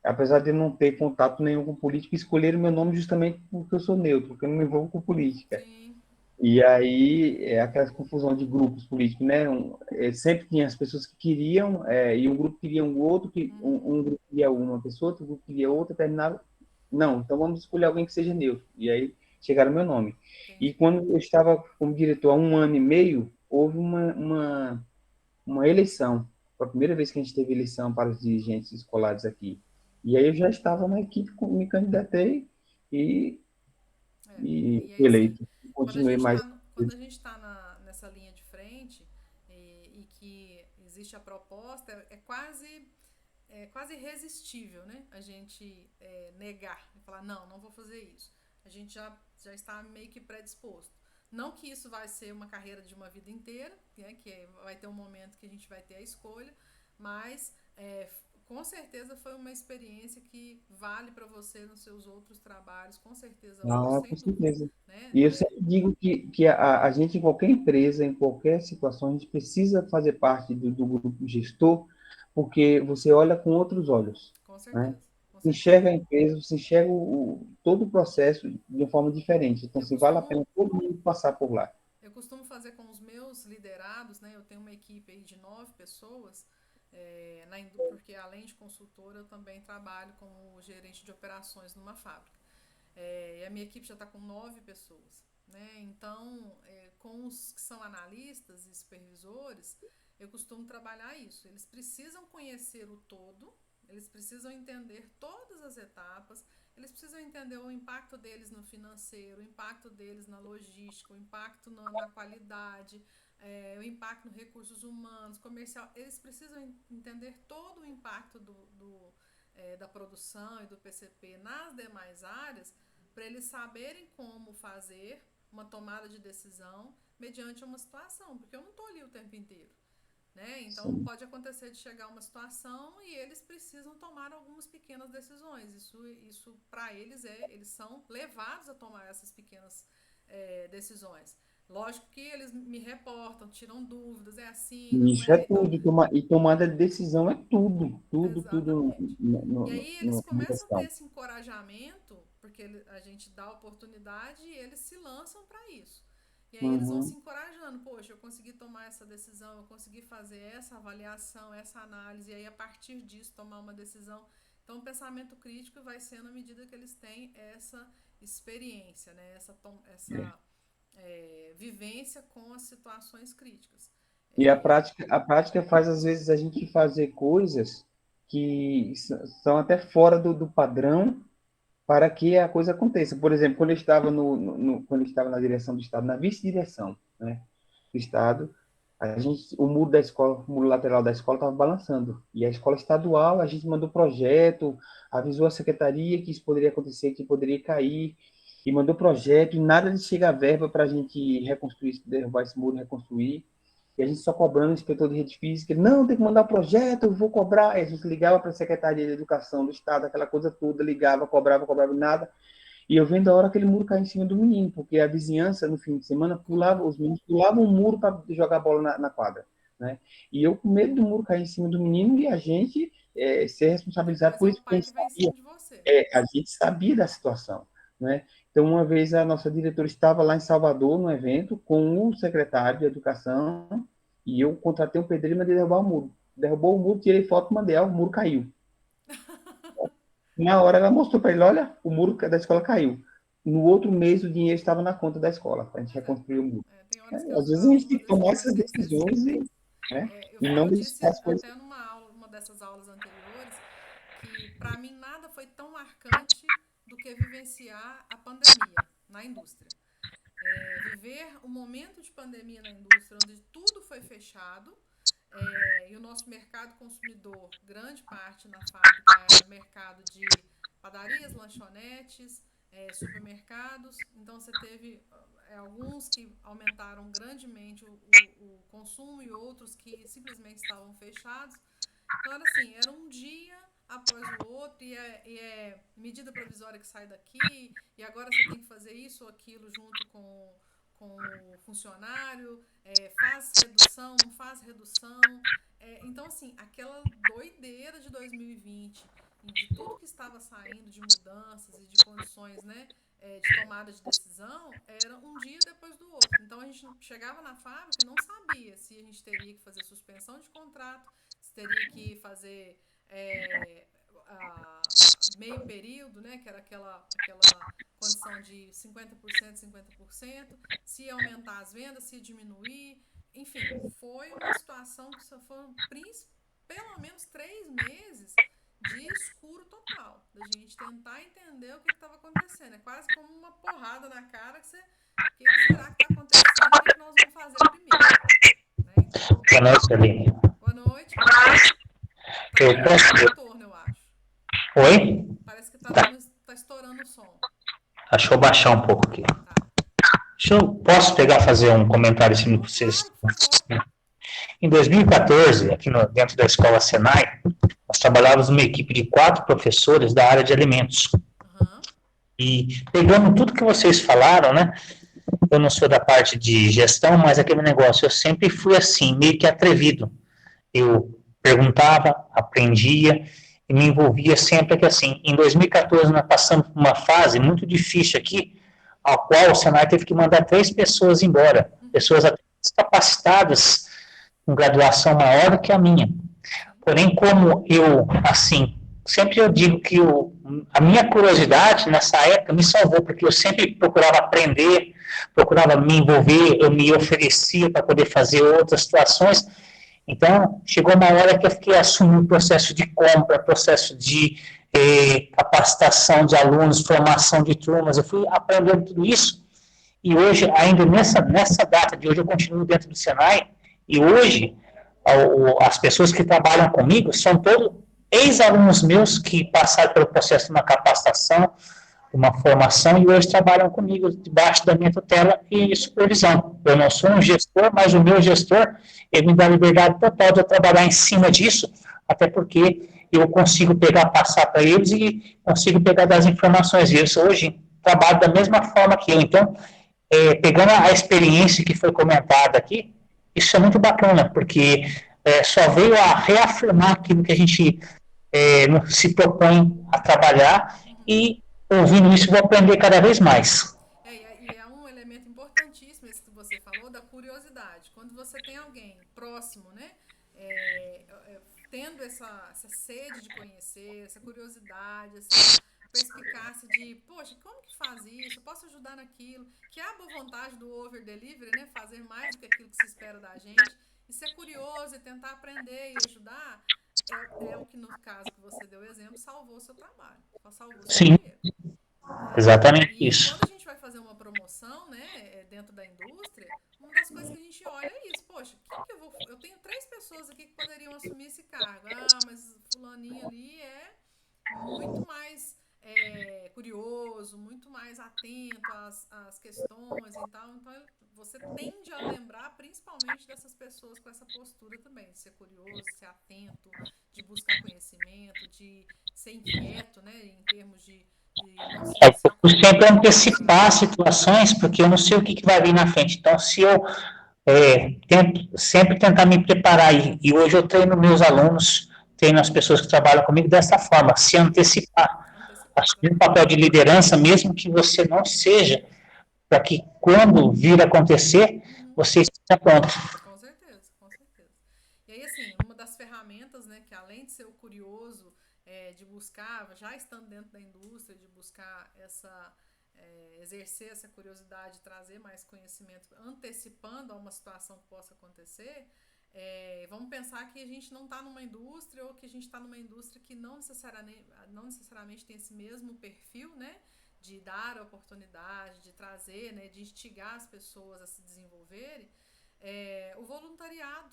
Apesar de não ter contato nenhum com política, escolheram meu nome justamente porque eu sou neutro, porque eu não me envolvo com política. sim. E aí, aquela confusão de grupos políticos, né? Sempre tinha as pessoas que queriam, e um grupo queria um outro, Uhum, um grupo queria uma pessoa, outro grupo queria outra, terminaram. Não, então vamos escolher alguém que seja neutro. E aí chegaram ao meu nome. E entendi. quando eu estava como diretor há um ano e meio, houve uma eleição. Foi a primeira vez que a gente teve eleição para os dirigentes escolares aqui. E aí eu já estava na equipe, me candidatei e, e E aí, fui assim, eleito. Continuei mais. quando a gente tá nessa linha de frente, e existe a proposta, é quase irresistível, né? A gente negar e falar, não vou fazer isso. A gente já está meio que predisposto. Não que isso vai ser uma carreira de uma vida inteira, né? Que vai ter um momento que a gente vai ter a escolha, mas com certeza foi uma experiência que vale para você nos seus outros trabalhos, com certeza, Ah, sem com dúvida, certeza. né? E eu sempre digo que a gente, em qualquer empresa, em qualquer situação, a gente precisa fazer parte do grupo gestor, porque você olha com outros olhos, Com né? certeza, com Você certeza. enxerga a empresa, você enxerga todo o processo de uma forma diferente. Então, Eu se vale a costumo pena todo mundo passar por lá. Eu costumo fazer com os meus liderados, né? Eu tenho uma equipe aí de 9 pessoas, porque além de consultora, eu também trabalho como gerente de operações numa fábrica. E a minha equipe já está com 9 pessoas, né? Então, com os que são analistas e supervisores, eu costumo trabalhar isso. Eles precisam conhecer o todo, eles precisam entender todas as etapas, eles precisam entender o impacto deles no financeiro, o impacto deles na logística, o impacto na qualidade, o impacto nos recursos humanos, comercial. Eles precisam entender todo o impacto da produção e do PCP nas demais áreas, para eles saberem como fazer uma tomada de decisão mediante uma situação, porque eu não estou ali o tempo inteiro. Né? Então, Sim. pode acontecer de chegar uma situação e eles precisam tomar algumas pequenas decisões. Isso para eles, eles são levados a tomar essas pequenas decisões. Lógico que eles me reportam, tiram dúvidas, é assim, não Isso é é? Então, tudo. E tomada de decisão é tudo. Tudo exatamente. E aí eles na começam a ter questão. esse encorajamento, porque a gente dá a oportunidade e eles se lançam para isso. E aí eles vão se Uhum. encorajando, poxa, eu consegui tomar essa decisão, eu consegui fazer essa avaliação, essa análise, e aí a partir disso tomar uma decisão. Então o pensamento crítico vai sendo à medida que eles têm essa experiência, né? Essa vivência com as situações críticas. E a prática faz, às vezes, a gente fazer coisas que são até fora do padrão para que a coisa aconteça. Por exemplo, quando eu estava, quando eu estava na direção do Estado, na vice-direção, né, do Estado, o muro da escola, o muro lateral da escola estava balançando. E a escola estadual, a gente mandou projeto, avisou a secretaria que isso poderia acontecer, que poderia cair, e mandou projeto, e nada de chegar verba para a gente reconstruir, derrubar esse muro, reconstruir. E a gente só cobrando o inspetor de rede física, não, tem que mandar projeto, eu vou cobrar. E a gente ligava para a Secretaria de Educação do Estado, aquela coisa toda, ligava, cobrava, nada. E eu vendo a hora aquele muro cair em cima do menino, porque a vizinhança, no fim de semana, os meninos pulavam o muro para jogar bola na quadra. Né? E eu com medo do muro cair em cima do menino e a gente ser responsabilizado Depois por é o isso, porque a pai gente que vai em cima sabia, de você. a gente sabia da situação. Né? Então, uma vez a nossa diretora estava lá em Salvador, no evento, com o secretário de Educação, e eu contratei um pedreiro e mandei derrubar o muro. Derrubou o muro, tirei foto, mandei, o muro caiu. Na hora ela mostrou para ele, olha, o muro da escola caiu. No outro mês o dinheiro estava na conta da escola, para a gente reconstruir o muro. Tem horas que Às vezes a gente tem algumas que tomar decisões essas têm que ser decisões simples. né, e não Eu disse deixar as coisas. até uma dessas aulas anteriores que para mim nada foi tão marcante do que vivenciar a pandemia na indústria. Viver um momento de pandemia na indústria onde tudo foi fechado, e o nosso mercado consumidor, grande parte na fábrica era mercado de padarias, lanchonetes, supermercados. Então você teve alguns que aumentaram grandemente o consumo e outros que simplesmente estavam fechados. Então era assim, era um dia após o outro e é medida provisória que sai daqui e agora você tem que fazer isso ou aquilo junto com o funcionário, faz redução, não faz redução. Então, assim, aquela doideira de 2020, de tudo que estava saindo de mudanças e de condições, né, de tomada de decisão, era um dia depois do outro. Então, a gente chegava na fábrica e não sabia se a gente teria que fazer suspensão de contrato, se teria que fazer meio período, né, que era aquela condição de 50%, 50%, se ia aumentar as vendas, se ia diminuir. Enfim, foi uma situação que só foram pelo menos 3 meses de escuro total, da gente tentar entender o que estava acontecendo. É quase como uma porrada na cara que você, o que será que está acontecendo, o que nós vamos fazer primeiro. Né? Então, Boa noite, Aline. boa noite. Eu posso... retorno, eu acho. Oi? Parece que tá estourando o som. Deixa eu baixar um pouco aqui. Tá. Posso fazer um comentário assim para vocês? Claro. Em 2014, aqui dentro da escola Senai, nós trabalhávamos numa equipe de 4 professores da área de alimentos. E pegando tudo que vocês falaram, né? Eu não sou da parte de gestão, mas aquele negócio, eu sempre fui assim, meio que atrevido. Eu perguntava, aprendia e me envolvia sempre que assim. Em 2014, nós passamos por uma fase muito difícil aqui, a qual o Senai teve que mandar 3 pessoas embora, pessoas até capacitadas, com graduação maior do que a minha. Porém, como eu, assim, sempre eu digo que a minha curiosidade nessa época me salvou, porque eu sempre procurava aprender, procurava me envolver, eu me oferecia para poder fazer outras situações. Então, chegou uma hora que eu fiquei assumindo o processo de compra, processo de capacitação de alunos, formação de turmas, eu fui aprendendo tudo isso, e hoje, ainda nessa data de hoje, eu continuo dentro do Senai, e hoje, as pessoas que trabalham comigo são todos ex-alunos meus que passaram pelo processo de uma capacitação, uma formação, e hoje trabalham comigo debaixo da minha tutela e supervisão. Eu não sou um gestor, mas o meu gestor, ele me dá liberdade total de eu trabalhar em cima disso, até porque eu consigo passar para eles e consigo pegar das informações. E eu hoje trabalho da mesma forma que eu. Então, pegando a experiência que foi comentada aqui, isso é muito bacana, porque só veio a reafirmar aquilo que a gente se propõe a trabalhar, e ouvindo isso, vou aprender cada vez mais. E é um elemento importantíssimo esse que você falou, da curiosidade. Quando você tem alguém próximo, né, tendo essa sede de conhecer, essa curiosidade, essa perspicácia de, poxa, como que faz isso? Eu posso ajudar naquilo? Que é a boa vontade do over-delivery, né, fazer mais do que aquilo que se espera da gente. E ser curioso e tentar aprender e ajudar, é o que, no caso que você deu exemplo, salvou o seu trabalho. Salvou o seu dinheiro. Exatamente e isso. quando a gente vai fazer uma promoção, né, dentro da indústria, uma das coisas que a gente olha é isso. Poxa, eu tenho 3 pessoas aqui que poderiam assumir esse cargo. Mas fulaninho ali é muito mais curioso, muito mais atento às questões e tal. Então, você tende a lembrar principalmente dessas pessoas com essa postura também, de ser curioso, de ser atento, de buscar conhecimento, de ser inquieto, né, em termos de não se Eu sempre antecipar situações, porque eu não sei o que vai vir na frente. Então, se eu tento sempre tentar me preparar, e hoje eu treino meus alunos, treino as pessoas que trabalham comigo dessa forma, se antecipar. Assumir um papel de liderança, mesmo que você não seja, para que quando vir a acontecer, você esteja pronto. Com certeza, com certeza. E aí, assim, uma das ferramentas, né, que além de ser o curioso, de buscar, já estando dentro da indústria, de buscar exercer essa curiosidade, trazer mais conhecimento, antecipando a uma situação que possa acontecer, vamos pensar que a gente não está numa indústria, ou que a gente está numa indústria que não necessariamente tem esse mesmo perfil, né, de dar oportunidade, de trazer, né, de instigar as pessoas a se desenvolverem. O voluntariado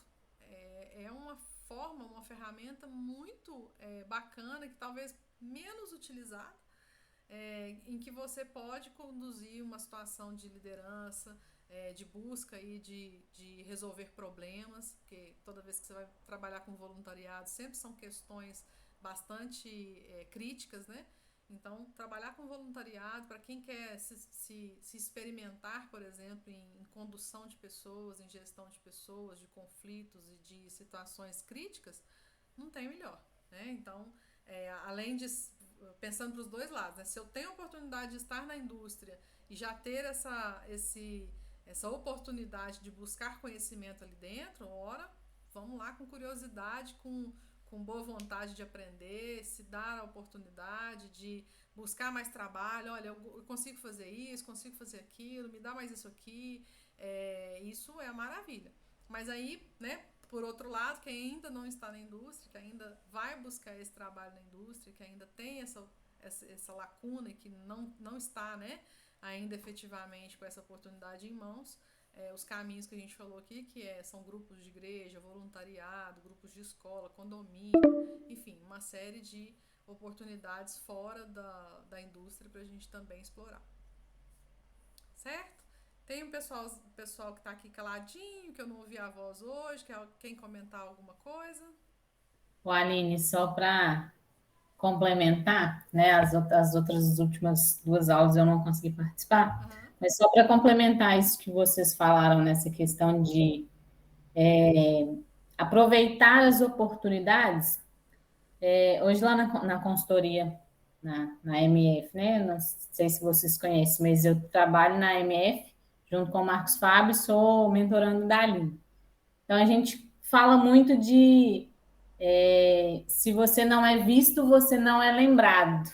é uma forma, uma ferramenta muito bacana, que talvez menos utilizada, em que você pode conduzir uma situação de liderança, de busca aí de resolver problemas, porque toda vez que você vai trabalhar com voluntariado, sempre são questões bastante críticas, né? Então, trabalhar com voluntariado, para quem quer se experimentar, por exemplo, em condução de pessoas, em gestão de pessoas, de conflitos e de situações críticas, não tem melhor, né? Então, além de, pensando para os dois lados, né? Se eu tenho a oportunidade de estar na indústria e já ter essa oportunidade de buscar conhecimento ali dentro, ora, vamos lá com curiosidade, com boa vontade de aprender, se dar a oportunidade de buscar mais trabalho. Olha, eu consigo fazer isso, consigo fazer aquilo, me dá mais isso aqui. Isso é a maravilha. Mas aí, né, por outro lado, quem ainda não está na indústria, que ainda vai buscar esse trabalho na indústria, que ainda tem essa lacuna e que não está, né, ainda efetivamente com essa oportunidade em mãos, os caminhos que a gente falou aqui, que são grupos de igreja, voluntariado, grupos de escola, condomínio, enfim, uma série de oportunidades fora da indústria para a gente também explorar. Certo? Tem um pessoal que está aqui caladinho, que eu não ouvi a voz hoje, quem comentar alguma coisa? O Aline, só para complementar, né? As últimas 2 aulas eu não consegui participar, mas só para complementar isso que vocês falaram nessa questão de aproveitar as oportunidades. Hoje lá na consultoria, na MF, né? Não sei se vocês conhecem, mas eu trabalho na MF junto com o Marcos Fábio, sou mentorando da Aline. Então, a gente fala muito de se você não é visto, você não é lembrado.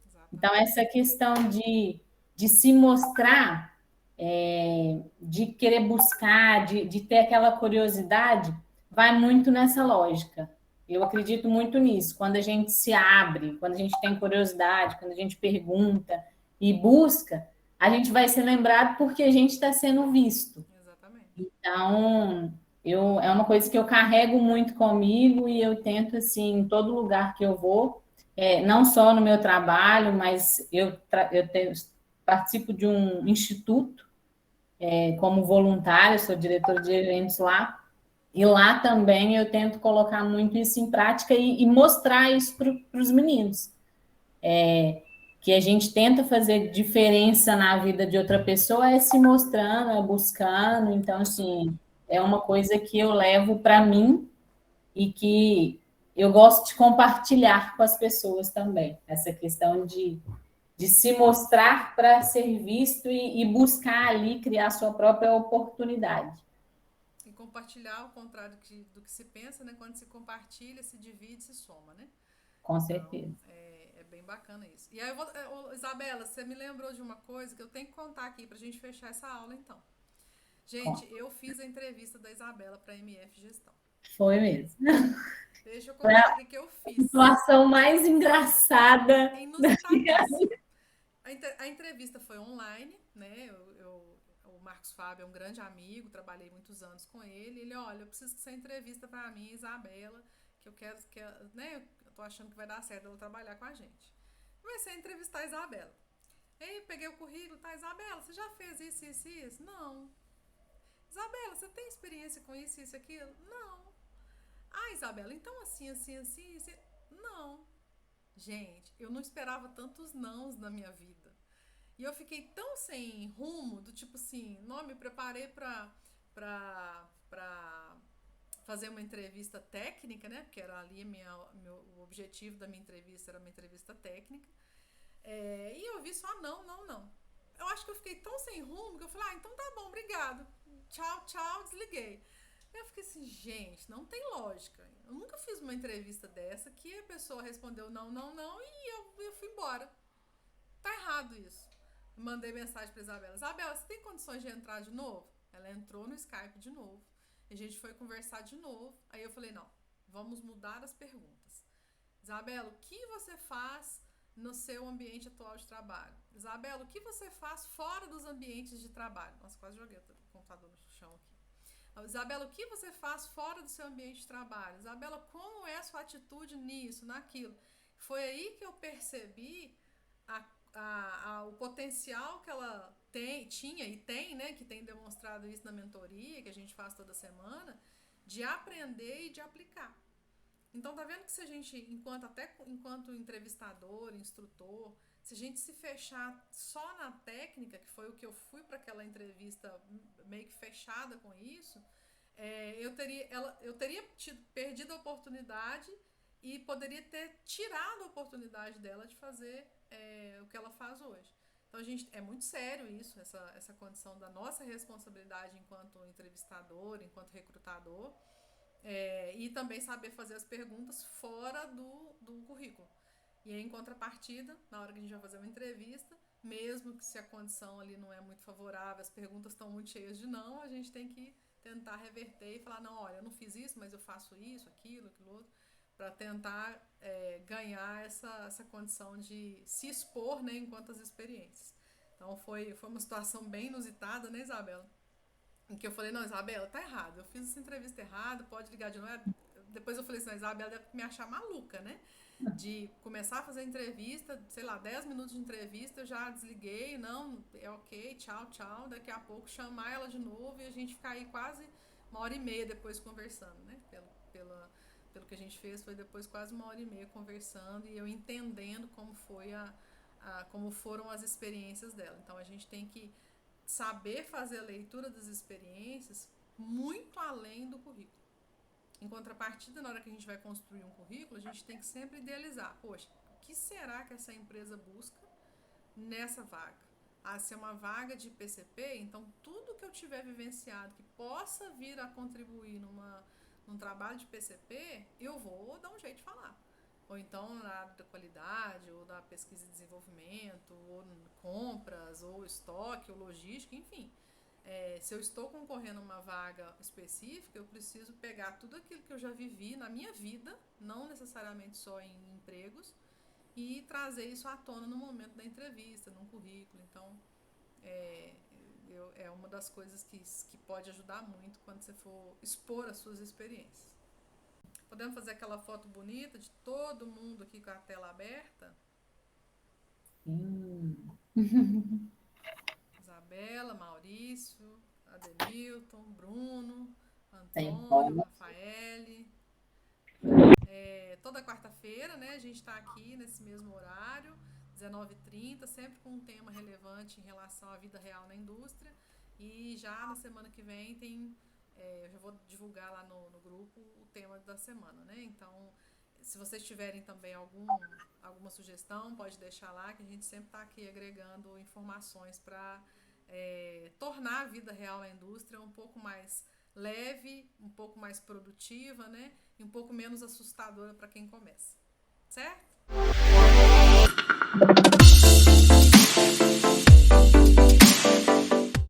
Exatamente. Então, essa questão de se mostrar, de querer buscar, de ter aquela curiosidade, vai muito nessa lógica. Eu acredito muito nisso. Quando a gente se abre, quando a gente tem curiosidade, quando a gente pergunta e busca, a gente vai ser lembrado porque a gente está sendo visto. Exatamente. Então, é uma coisa que eu carrego muito comigo e eu tento, assim, em todo lugar que eu vou, não só no meu trabalho, mas eu participo de um instituto como voluntária, sou diretora de eventos lá, e lá também eu tento colocar muito isso em prática e mostrar isso para os meninos. Que a gente tenta fazer diferença na vida de outra pessoa se mostrando, buscando. Então, assim, é uma coisa que eu levo para mim e que eu gosto de compartilhar com as pessoas também. Essa questão de se mostrar para ser visto e buscar ali criar sua própria oportunidade. E compartilhar ao contrário do que se pensa, né? Quando se compartilha, se divide, se soma, né? Com certeza. Então, é bem bacana isso. E aí, Isabela, você me lembrou de uma coisa que eu tenho que contar aqui pra gente fechar essa aula, então. Gente, eu fiz a entrevista da Isabela para MF Gestão. Foi mesmo. Deixa eu contar o que eu fiz. A situação mais engraçada. Inusitadíssima. A entrevista foi online, né? O Marcos Fábio é um grande amigo, trabalhei muitos anos com ele. Ele, olha, eu preciso que você entrevista para mim, Isabela, que eu quero, né? Eu tô achando que vai dar certo ela trabalhar com a gente. Comecei a entrevistar a Isabela. Aí peguei o currículo, tá, Isabela, você já fez isso, isso e isso? Não. Isabela, você tem experiência com isso, isso e aquilo? Não. Ah, Isabela, então assim, assim, assim, assim. Não. Gente, eu não esperava tantos nãos na minha vida. E eu fiquei tão sem rumo, do tipo assim, não, me preparei pra fazer uma entrevista técnica, né? Porque era ali o objetivo da minha entrevista, era uma entrevista técnica. E eu vi só não. Eu acho que eu fiquei tão sem rumo que eu falei, então tá bom, obrigado. Tchau, tchau, desliguei. Eu fiquei assim, gente, não tem lógica. Eu nunca fiz uma entrevista dessa que a pessoa respondeu não, e eu fui embora. Tá errado isso. Mandei mensagem pra Isabela. Isabela, você tem condições de entrar de novo? Ela entrou no Skype de novo. A gente foi conversar de novo. Aí eu falei, não, vamos mudar as perguntas. Isabela, o que você faz no seu ambiente atual de trabalho? Isabela, o que você faz fora dos ambientes de trabalho? Nossa, quase joguei o computador no chão aqui. Isabela, o que você faz fora do seu ambiente de trabalho? Isabela, como é a sua atitude nisso, naquilo? Foi aí que eu percebi o potencial que ela tinha e tem, né? Que tem demonstrado isso na mentoria, que a gente faz toda semana, de aprender e de aplicar. Então, tá vendo que se a gente, enquanto entrevistador, instrutor, se a gente se fechar só na técnica, que foi o que eu fui para aquela entrevista meio que fechada com isso, eu teria perdido a oportunidade e poderia ter tirado a oportunidade dela de fazer o que ela faz hoje. Então, é muito sério isso, essa condição da nossa responsabilidade enquanto entrevistador, enquanto recrutador, e também saber fazer as perguntas fora do currículo. E aí, em contrapartida, na hora que a gente vai fazer uma entrevista, mesmo que se a condição ali não é muito favorável, as perguntas estão muito cheias de não, a gente tem que tentar reverter e falar, não, olha, eu não fiz isso, mas eu faço isso, aquilo outro, para tentar ganhar essa condição de se expor, né, enquanto as experiências. Então, foi uma situação bem inusitada, né, Isabela? em que eu falei, não, Isabela, tá errado, eu fiz essa entrevista errada, pode ligar de novo. Depois eu falei assim, não, Isabela deve me achar maluca, né? De começar a fazer entrevista, sei lá, 10 minutos de entrevista, eu já desliguei, não, é ok, tchau, tchau, daqui a pouco chamar ela de novo e a gente ficar aí quase 1h30 depois conversando, né? Pelo que a gente fez, foi depois quase 1h30 conversando e eu entendendo como como foram as experiências dela. Então a gente tem que saber fazer a leitura das experiências muito além do currículo. Em contrapartida, na hora que a gente vai construir um currículo, a gente tem que sempre idealizar, poxa, o que será que essa empresa busca nessa vaga? Se é uma vaga de PCP, então tudo que eu tiver vivenciado que possa vir a contribuir num trabalho de PCP, eu vou dar um jeito de falar. Ou então na área da qualidade, ou da pesquisa e desenvolvimento, ou compras, ou estoque, ou logística, enfim. Se eu estou concorrendo a uma vaga específica, eu preciso pegar tudo aquilo que eu já vivi na minha vida, não necessariamente só em empregos, e trazer isso à tona no momento da entrevista, num currículo. Então, é uma das coisas que pode ajudar muito quando você for expor as suas experiências. Podemos fazer aquela foto bonita de todo mundo aqui com a tela aberta? Isabela, Maurício, Ademilton, Bruno, Antônio, Rafaele. Toda quarta-feira, né, a gente está aqui nesse mesmo horário, 19h30, sempre com um tema relevante em relação à vida real na indústria. E já na semana que vem eu já vou divulgar lá no grupo o tema da semana, né? Então, se vocês tiverem também alguma sugestão, pode deixar lá, que a gente sempre está aqui agregando informações para tornar a vida real na indústria um pouco mais leve, um pouco mais produtiva, né? E um pouco menos assustadora para quem começa. Certo?